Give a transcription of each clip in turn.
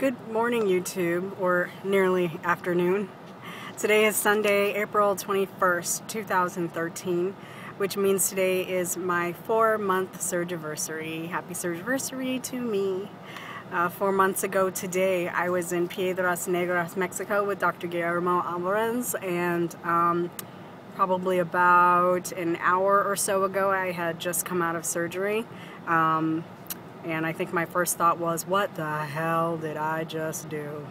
Good morning, YouTube, or nearly afternoon. Today is Sunday, April 21st, 2013, which means today is my 4-month Surgiversary. Happy Surgiversary to me. 4 months ago today, I was in Piedras Negras, Mexico with Dr. Guillermo Alvarez, and probably about an hour or so ago, I had just come out of surgery. And I think my first thought was, what the hell did I just do?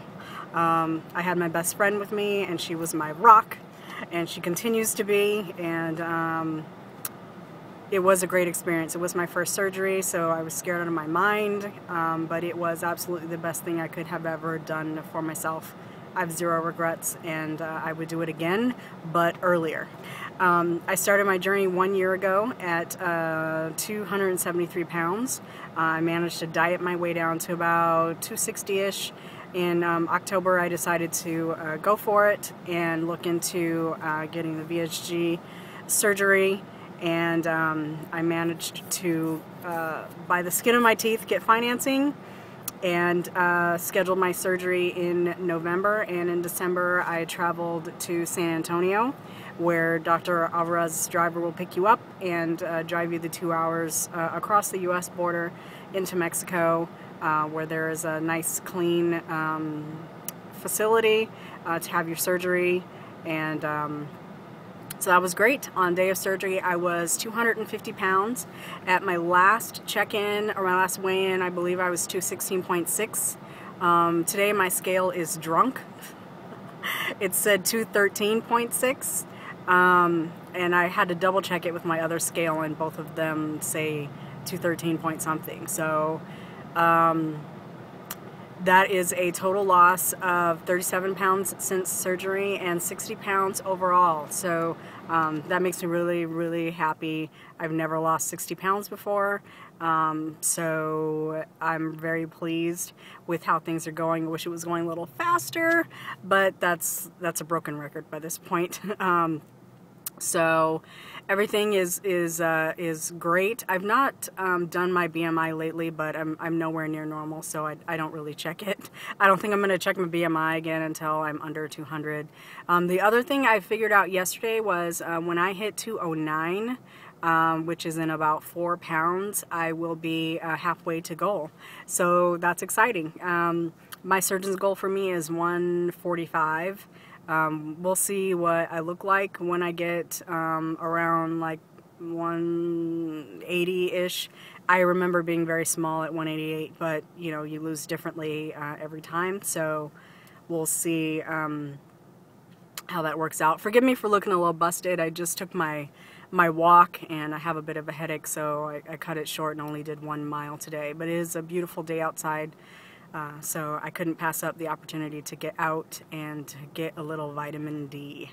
I had my best friend with me, and she was my rock, and she continues to be, and it was a great experience. It was my first surgery, so I was scared out of my mind, but it was absolutely the best thing I could have ever done for myself. I have zero regrets, and I would do it again, but earlier. I started my journey 1 year ago at 273 pounds. I managed to diet my way down to about 260-ish. In October, I decided to go for it and look into getting the VSG surgery, and I managed to, by the skin of my teeth, get financing and scheduled my surgery in November, and in December I traveled to San Antonio, where Dr. Alvarez's driver will pick you up and drive you the 2 hours across the U.S. border into Mexico, where there is a nice clean facility to have your surgery. And so that was great. On day of surgery, I was 250 pounds. At my last check-in, or my last weigh-in, I believe I was 216.6. Today my scale is drunk. It said 213.6. And I had to double check it with my other scale, and both of them say 213 point something. So that is a total loss of 37 pounds since surgery and 60 pounds overall. So that makes me really, really happy. I've never lost 60 pounds before. So I'm very pleased with how things are going. I wish it was going a little faster, but that's a broken record by this point. So everything is great. I've not done my BMI lately, but I'm nowhere near normal, so I don't really check it. I don't think I'm going to check my BMI again until I'm under 200. The other thing I figured out yesterday was when I hit 209, which is in about 4 pounds, I will be halfway to goal. So that's exciting. My surgeon's goal for me is 145. We'll see what I look like when I get around like 180-ish. I remember being very small at 188, but you know, you lose differently every time, so we'll see how that works out. Forgive me for looking a little busted. I just took my walk, and I have a bit of a headache, so I cut it short and only did 1 mile today. But it is a beautiful day outside. So I couldn't pass up the opportunity to get out and get a little vitamin D.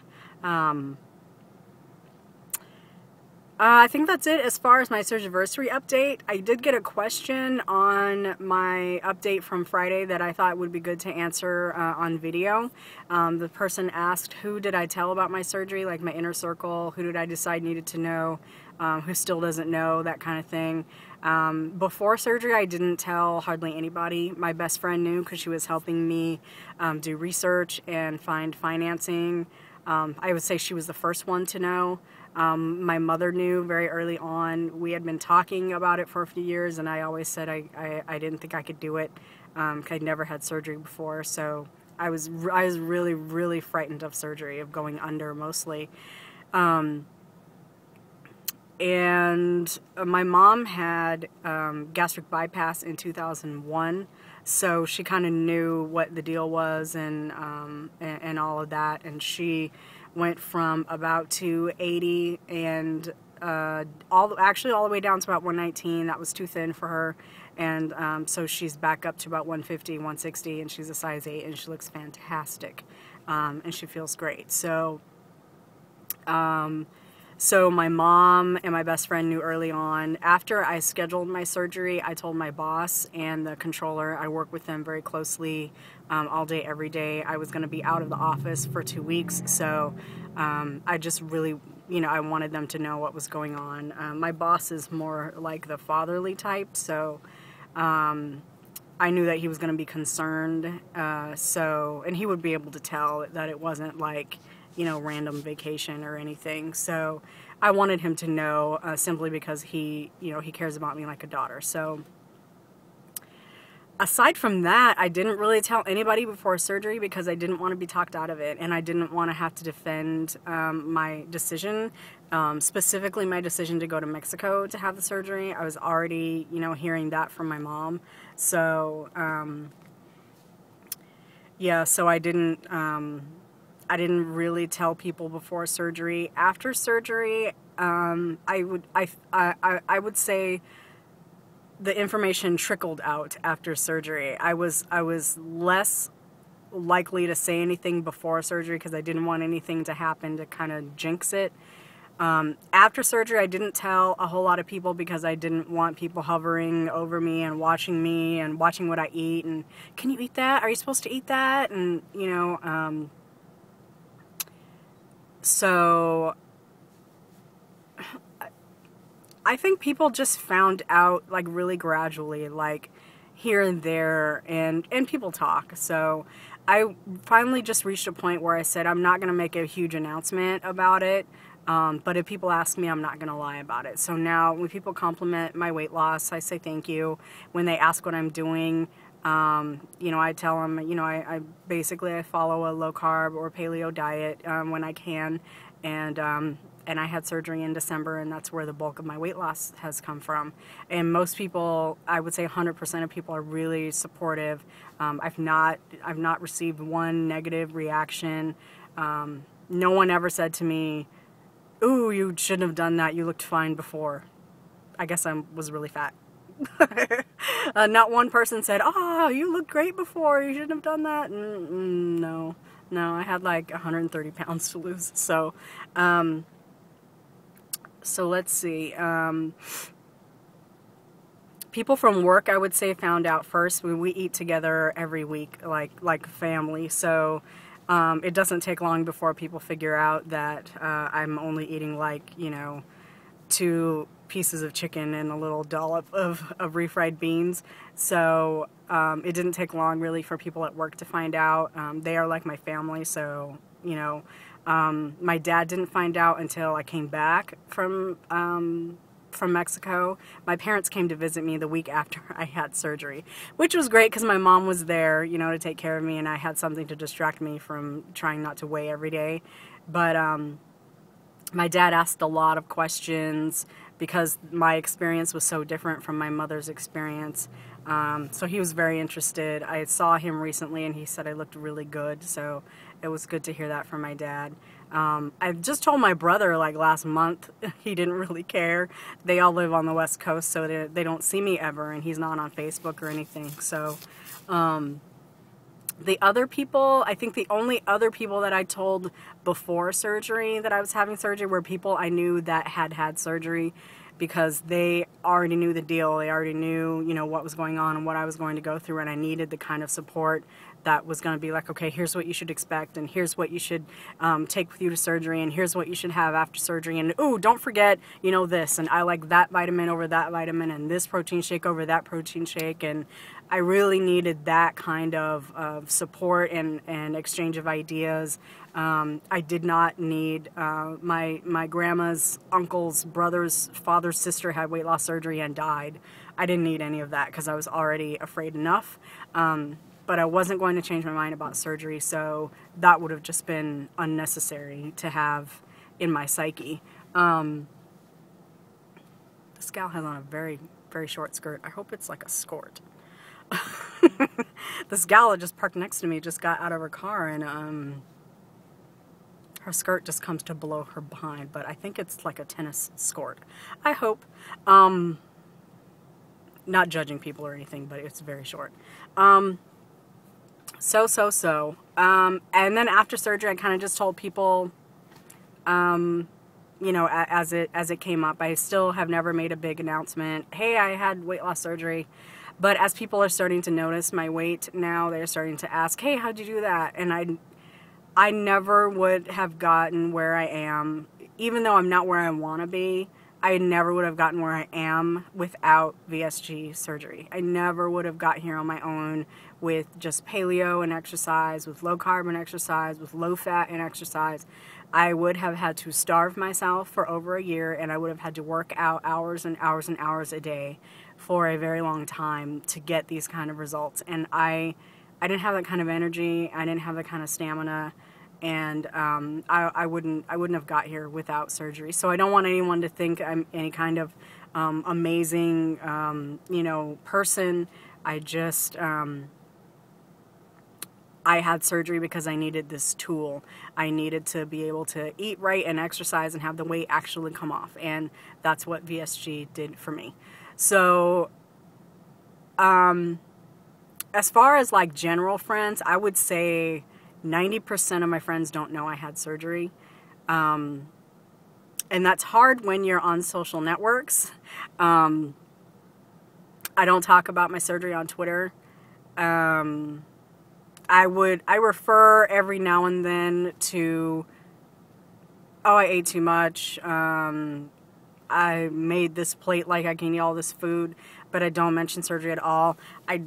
I think that's it as far as my Surgiversary update. I did get a question on my update from Friday that I thought would be good to answer on video. The person asked, who did I tell about my surgery, like my inner circle, who did I decide needed to know, who still doesn't know, that kind of thing. Before surgery, I didn't tell hardly anybody. My best friend knew because she was helping me do research and find financing. I would say she was the first one to know. My mother knew very early on. We had been talking about it for a few years, and I always said I didn't think I could do it. I'd never had surgery before, so I was really, really frightened of surgery, of going under mostly. And my mom had gastric bypass in 2001, so she kind of knew what the deal was and all of that. And she went from about 280 and actually all the way down to about 119. That was too thin for her, and so she's back up to about 150, 160, and she's a size 8, and she looks fantastic, and she feels great. So. So my mom and my best friend knew early on. After I scheduled my surgery, I told my boss and the controller, I work with them very closely all day, every day. I was going to be out of the office for 2 weeks, so I just really, you know, I wanted them to know what was going on. My boss is more like the fatherly type, so I knew that he was going to be concerned, and he would be able to tell that it wasn't like, you know, random vacation or anything. So I wanted him to know, simply because he, you know, he cares about me like a daughter. So aside from that, I didn't really tell anybody before surgery because I didn't want to be talked out of it, and I didn't want to have to defend my decision, specifically my decision to go to Mexico to have the surgery. I was already, you know, hearing that from my mom. So, yeah, so I didn't really tell people before surgery. After surgery, I would say the information trickled out after surgery. I was less likely to say anything before surgery because I didn't want anything to happen to kind of jinx it. After surgery, I didn't tell a whole lot of people because I didn't want people hovering over me and watching what I eat and, can you eat that? Are you supposed to eat that? And, you know, so I think people just found out, like, really gradually, like, here and there, and people talk. So I finally just reached a point where I said, I'm not going to make a huge announcement about it, but if people ask me, I'm not going to lie about it. So now when people compliment my weight loss, I say thank you. When they ask what I'm doing, you know, I tell them, you know, I basically follow a low carb or paleo diet when I can, and I had surgery in December, and that's where the bulk of my weight loss has come from. And most people, I would say 100% of people, are really supportive. I've not received one negative reaction. No one ever said to me, "Ooh, you shouldn't have done that. You looked fine before." I guess I was really fat. Not one person said, "Oh, you looked great before. You shouldn't have done that." No, I had like 130 pounds to lose. So, let's see. People from work, I would say, found out first. We eat together every week, like family. So it doesn't take long before people figure out that I'm only eating, like, you know, 2 pieces of chicken and a little dollop of refried beans. So it didn't take long really for people at work to find out. They are like my family, so, you know, my dad didn't find out until I came back from Mexico. My parents came to visit me the week after I had surgery, which was great because my mom was there, you know, to take care of me, and I had something to distract me from trying not to weigh every day. But my dad asked a lot of questions because my experience was so different from my mother's experience. So he was very interested. I saw him recently and he said I looked really good, so it was good to hear that from my dad. I just told my brother, like, last month. He didn't really care. They all live on the West Coast, so they don't see me ever, and he's not on Facebook or anything. So the other people, I think the only other people that I told before surgery that I was having surgery were people I knew that had surgery, because they already knew the deal. They already knew, you know, what was going on and what I was going to go through, and I needed the kind of support that was going to be like, okay, here's what you should expect, and here's what you should take with you to surgery, and here's what you should have after surgery, and ooh, don't forget, you know, this, and I like that vitamin over that vitamin, and this protein shake over that protein shake. And I really needed that kind of support and exchange of ideas. I did not need my grandma's uncle's brother's father's sister had weight loss surgery and died. I didn't need any of that because I was already afraid enough. But I wasn't going to change my mind about surgery, so that would have just been unnecessary to have in my psyche. This gal has on a very, very short skirt. I hope it's like a skirt. This gal that just parked next to me just got out of her car, and her skirt just comes to below her behind, but I think it's like a tennis skirt. I hope. Not judging people or anything, but it's very short. And then after surgery, I kind of just told people, you know, as it came up. I still have never made a big announcement. Hey, I had weight loss surgery. But as people are starting to notice my weight now, they're starting to ask, hey, how'd you do that? And I never would have gotten where I am, even though I'm not where I want to be. I never would have gotten where I am without VSG surgery. I never would have got here on my own with just paleo and exercise, with low carb and exercise, with low fat and exercise. I would have had to starve myself for over a year, and I would have had to work out hours and hours and hours a day for a very long time to get these kind of results. And I didn't have that kind of energy. I didn't have that kind of stamina. And I wouldn't have got here without surgery. So I don't want anyone to think I'm any kind of amazing, you know, person. I just I had surgery because I needed this tool. I needed to be able to eat right and exercise and have the weight actually come off, and that's what VSG did for me. So as far as like general friends, I would say 90% of my friends don't know I had surgery. And that's hard when you're on social networks. I don't talk about my surgery on Twitter. I refer every now and then to, oh, I ate too much. I made this plate like I can eat all this food, but I don't mention surgery at all. I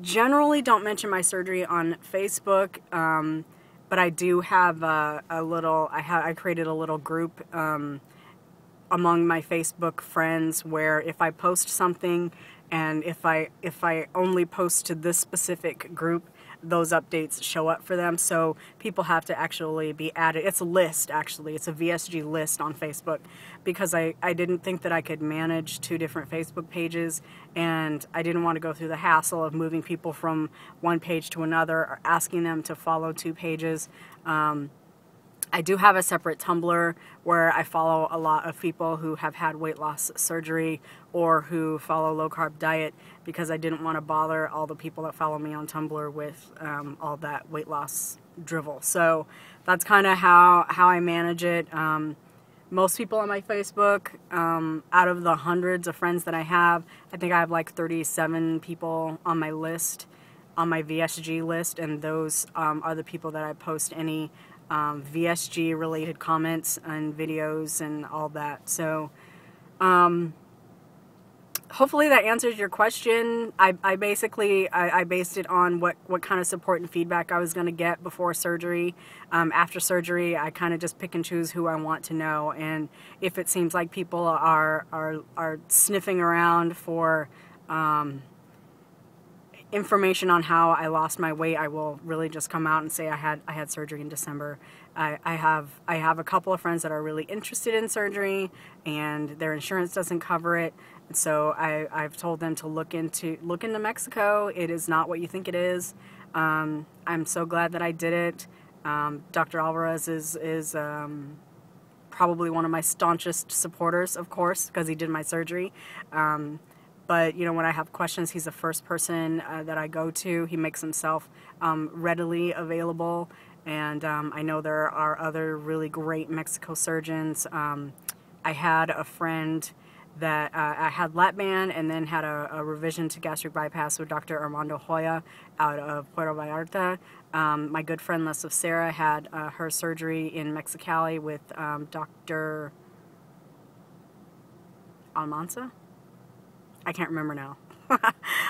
generally don't mention my surgery on Facebook, but I do have a little, I created a little group among my Facebook friends where if I post something, and if I only post to this specific group, those updates show up for them. So people have to actually be added. It's a list, actually. It's a VSG list on Facebook, because I didn't think that I could manage 2 different Facebook pages, and I didn't want to go through the hassle of moving people from one page to another or asking them to follow 2 pages. I do have a separate Tumblr where I follow a lot of people who have had weight loss surgery or who follow low carb diet, because I didn't want to bother all the people that follow me on Tumblr with all that weight loss drivel. So that's kind of how I manage it. Most people on my Facebook, out of the hundreds of friends that I think I have like 37 people on my list, on my VSG list, and those are the people that I post any VSG related comments and videos and all that. So hopefully that answers your question. I basically based it on what kind of support and feedback I was going to get before surgery. After surgery, I kind of just pick and choose who I want to know, and if it seems like people are sniffing around for information on how I lost my weight, I will really just come out and say I had surgery in December. I have a couple of friends that are really interested in surgery, and their insurance doesn't cover it. And so I've told them to look into Mexico. It is not what you think it is. I'm so glad that I did it. Dr. Alvarez is probably one of my staunchest supporters, of course, because he did my surgery. But, you know, when I have questions, he's the first person that I go to. He makes himself readily available. And I know there are other really great Mexico surgeons. I had a friend that I had lap band and then had a revision to gastric bypass with Dr. Armando Hoya out of Puerto Vallarta. My good friend Les of Sarah had her surgery in Mexicali with Dr. Almanza? I can't remember now.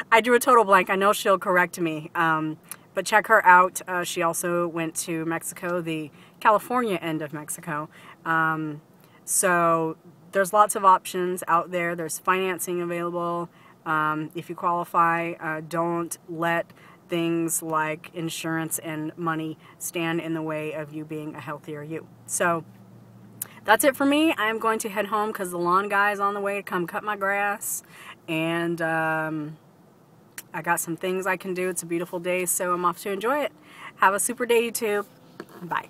I drew a total blank. I know she'll correct me. But check her out. She also went to Mexico, the California end of Mexico. So there's lots of options out there. There's financing available. If you qualify, don't let things like insurance and money stand in the way of you being a healthier you. So that's it for me. I'm going to head home because the lawn guy is on the way to come cut my grass. And I got some things I can do. It's a beautiful day, so I'm off to enjoy it. Have a super day, YouTube. Bye.